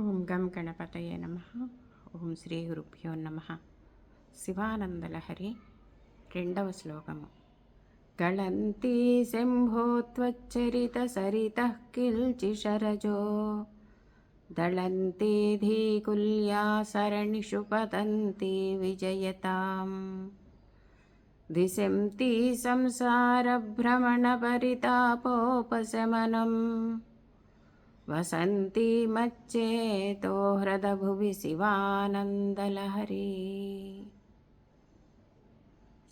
ఓం గం గణపతయే నమః. ఓం శ్రీ గురుభ్యో నమః. శివానందలహరి రెండవ శ్లోకము. గళంతీ శంభో త్వచ్చరిత సరితః కిల్చిషరజో దళంతే ధీకుల్యా సరణిషు పతంతి విజయతాం దిశంతి సంసారభ్రమణపరితాపోపశమనం వసంతి మచ్చేతో హృదభువి శివానందలహరి.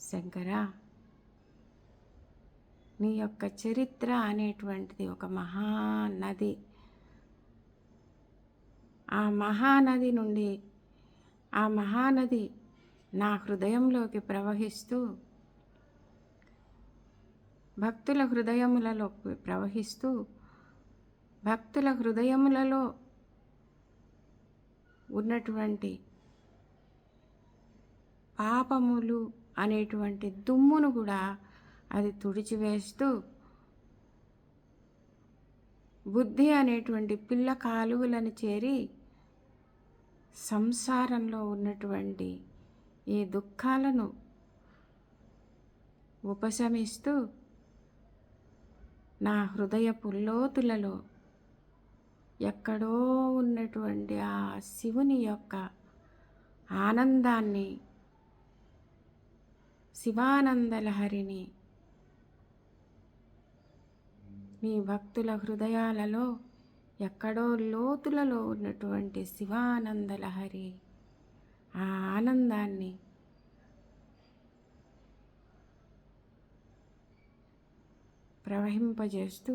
శంకరా, నీ యొక్క చరిత్ర అనేటువంటిది ఒక మహానది. ఆ మహానది నా హృదయంలోకి ప్రవహిస్తూ భక్తుల హృదయములలో ఉన్నటువంటి పాపములు అనేటువంటి దుమ్మును కూడా అది తుడిచివేస్తూ బుద్ధి అనేటువంటి పిల్ల కాలువలను చేరి సంసారంలో ఉన్నటువంటి ఈ దుఃఖాలను ఉపశమిస్తూ నా హృదయపు లోతులలో ఎక్కడో ఉన్నటువంటి ఆ శివుని యొక్క ఆనందాన్ని, శివానందలహరిని నీ భక్తుల హృదయాలలో ఎక్కడో లోతులలో ఉన్నటువంటి శివానందలహరి ఆ ఆనందాన్ని ప్రవహింపజేస్తూ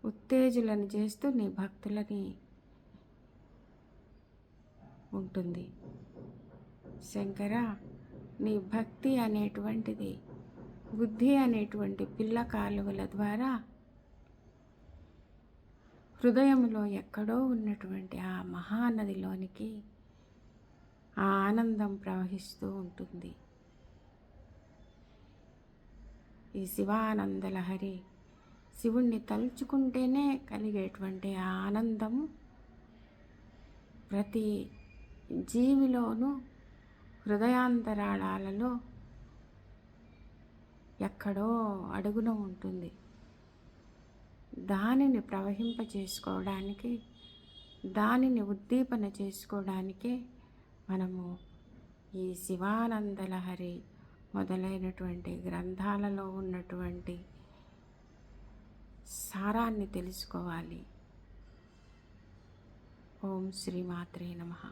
ఉత్తేజులను చేస్తూ నీ భక్తులని ఉంటుంది. శంకర, నీ భక్తి అనేటువంటిది బుద్ధి అనేటువంటి పిల్ల కాలువల ద్వారా హృదయంలో ఎక్కడో ఉన్నటువంటి ఆ మహానదిలోనికి ఆ ఆనందం ప్రవహిస్తూ ఉంటుంది. ఈ శివానందలహరి శివుణ్ణి తలుచుకుంటేనే కలిగేటువంటి ఆ ఆనందము ప్రతి జీవిలోనూ హృదయాంతరాళాలలో ఎక్కడో అడుగున ఉంటుంది. దానిని ప్రవహింపచేసుకోవడానికి, దానిని ఉద్దీపన చేసుకోవడానికే మనము ఈ శివానందలహరి మొదలైనటువంటి గ్రంథాలలో ఉన్నటువంటి సారాన్ని తెలుసుకోవాలి. ఓం శ్రీమాత్రే నమః.